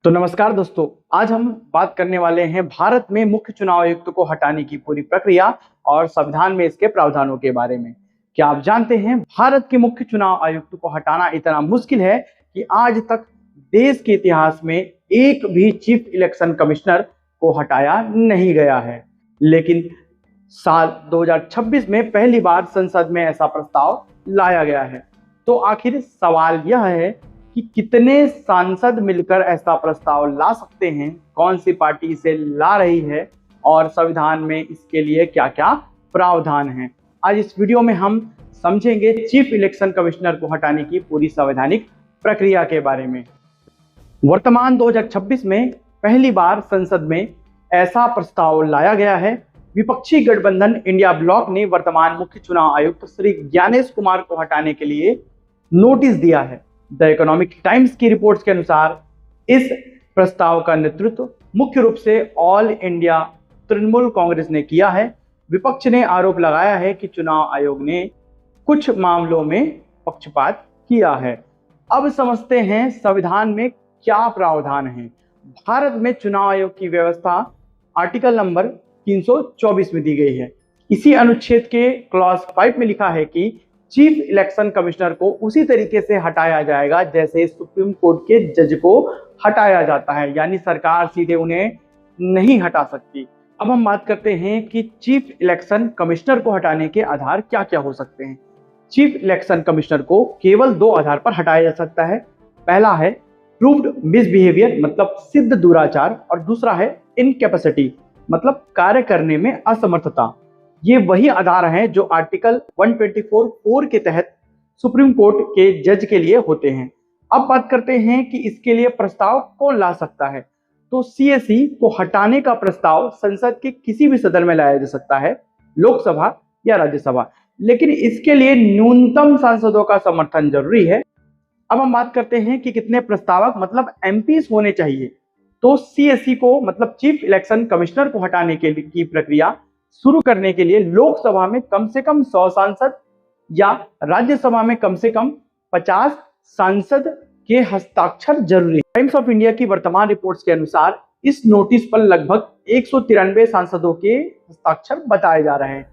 तो नमस्कार दोस्तों, आज हम बात करने वाले हैं भारत में मुख्य चुनाव आयुक्त को हटाने की पूरी प्रक्रिया और संविधान में इसके प्रावधानों के बारे में। क्या आप जानते हैं भारत के मुख्य चुनाव आयुक्त को हटाना इतना मुश्किल है कि आज तक देश के इतिहास में एक भी चीफ इलेक्शन कमिश्नर को हटाया नहीं गया है। लेकिन साल 2026 में पहली बार संसद में ऐसा प्रस्ताव लाया गया है। तो आखिर सवाल यह है कि कितने सांसद मिलकर ऐसा प्रस्ताव ला सकते हैं, कौन सी पार्टी इसे ला रही है और संविधान में इसके लिए क्या क्या प्रावधान हैं। आज इस वीडियो में हम समझेंगे चीफ इलेक्शन कमिश्नर को हटाने की पूरी संवैधानिक प्रक्रिया के बारे में। वर्तमान 2026 में पहली बार संसद में ऐसा प्रस्ताव लाया गया है। विपक्षी गठबंधन इंडिया ब्लॉक ने वर्तमान मुख्य चुनाव आयुक्त श्री ज्ञानेश कुमार को हटाने के लिए नोटिस दिया है। द इकोनॉमिक टाइम्स की रिपोर्ट्स के अनुसार इस प्रस्ताव का नेतृत्व मुख्य रूप से ऑल इंडिया तृणमूल कांग्रेस ने किया है। विपक्ष ने आरोप लगाया है कि चुनाव आयोग ने कुछ मामलों में पक्षपात किया है। अब समझते हैं संविधान में क्या प्रावधान है। भारत में चुनाव आयोग की व्यवस्था आर्टिकल नंबर 324 में दी गई है। इसी अनुच्छेद के क्लॉज 5 में लिखा है कि चीफ इलेक्शन कमिश्नर को उसी तरीके से हटाया जाएगा जैसे सुप्रीम कोर्ट के जज को हटाया जाता है, यानी सरकार सीधे उन्हें नहीं हटा सकती। अब हम बात करते हैं कि चीफ इलेक्शन कमिश्नर को हटाने के आधार क्या क्या हो सकते हैं। चीफ इलेक्शन कमिश्नर को केवल दो आधार पर हटाया जा सकता है। पहला है प्रूव्ड मिसबिहेवियर मतलब सिद्ध दुराचार, और दूसरा है इनकैपेसिटी मतलब कार्य करने में असमर्थता। ये वही आधार हैं जो आर्टिकल 124(4) के तहत सुप्रीम कोर्ट के जज के लिए होते हैं। अब बात करते हैं कि इसके लिए प्रस्ताव कौन ला सकता है। तो सीएसी को हटाने का प्रस्ताव संसद के किसी भी सदन में लाया जा सकता है, लोकसभा या राज्यसभा, लेकिन इसके लिए न्यूनतम सांसदों का समर्थन जरूरी है। अब हम बात करते हैं कि कितने प्रस्तावक मतलब एमपीज होने चाहिए। तो सीएसी को मतलब चीफ इलेक्शन कमिश्नर को हटाने के लिए की प्रक्रिया शुरू करने के लिए लोकसभा में कम से कम 100 सांसद या राज्यसभा में कम से कम 50 सांसद के हस्ताक्षर जरूरी है। टाइम्स ऑफ इंडिया की वर्तमान रिपोर्ट्स के अनुसार इस नोटिस पर लगभग 193 सांसदों के हस्ताक्षर बताए जा रहे हैं।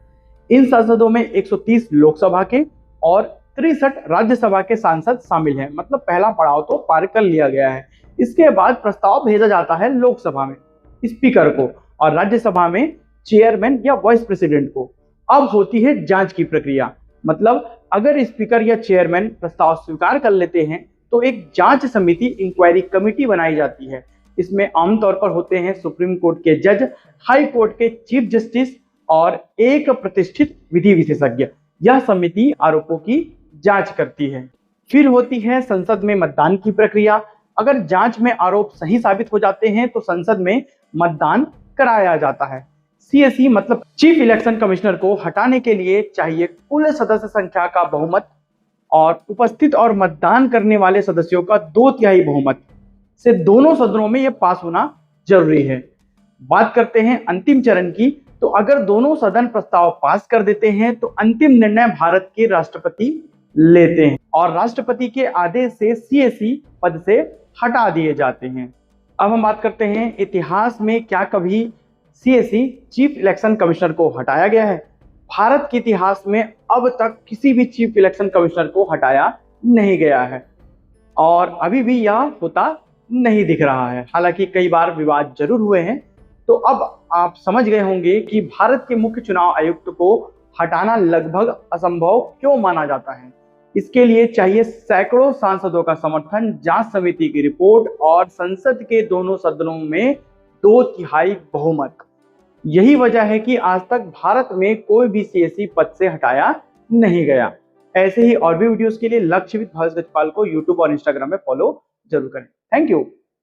इन सांसदों में 130 लोकसभा के और 63 राज्यसभा के सांसद शामिल हैं। मतलब पहला पड़ाव तो पार कर लिया गया है। इसके बाद प्रस्ताव भेजा जाता है लोकसभा में स्पीकर को और राज्यसभा में चेयरमैन या वाइस प्रेसिडेंट को। अब होती है जांच की प्रक्रिया, मतलब अगर स्पीकर या चेयरमैन प्रस्ताव स्वीकार कर लेते हैं तो एक जांच समिति इंक्वायरी कमेटी बनाई जाती है। इसमें आमतौर पर होते हैं सुप्रीम कोर्ट के जज, हाई कोर्ट के चीफ जस्टिस और एक प्रतिष्ठित विधि विशेषज्ञ। यह समिति आरोपों की जांच करती है। फिर होती है संसद में मतदान की प्रक्रिया। अगर जांच में आरोप सही साबित हो जाते हैं तो संसद में मतदान कराया जाता है। सीएसी मतलब चीफ इलेक्शन कमिश्नर को हटाने के लिए चाहिए कुल सदस्य संख्या का बहुमत और उपस्थित और मतदान करने वाले सदस्यों का 2/3 बहुमत से दोनों सदनों में यह पास होना जरूरी है। बात करते हैं अंतिम चरण की। तो अगर दोनों सदन प्रस्ताव पास कर देते हैं तो अंतिम निर्णय भारत के राष्ट्रपति लेते हैं और राष्ट्रपति के आदेश से सीएसी पद से हटा दिए जाते हैं। अब हम बात करते हैं इतिहास में क्या कभी सीएसी चीफ इलेक्शन कमिश्नर को हटाया गया है। भारत के इतिहास में अब तक किसी भी चीफ इलेक्शन कमिश्नर को हटाया नहीं गया है और अभी भी यह होता नहीं दिख रहा है। हालांकि कई बार विवाद जरूर हुए हैं। तो अब आप समझ गए होंगे कि भारत के मुख्य चुनाव आयुक्त को हटाना लगभग असंभव क्यों माना जाता है। इसके लिए चाहिए सैकड़ों सांसदों का समर्थन, जांच समिति की रिपोर्ट और संसद के दोनों सदनों में 2/3 बहुमत। यही वजह है कि आज तक भारत में कोई भी सीएसी पद से हटाया नहीं गया। ऐसे ही और भी वीडियोस के लिए लक्ष्यविद भारत गजपाल को यूट्यूब और इंस्टाग्राम में फॉलो जरूर करें। Thank you.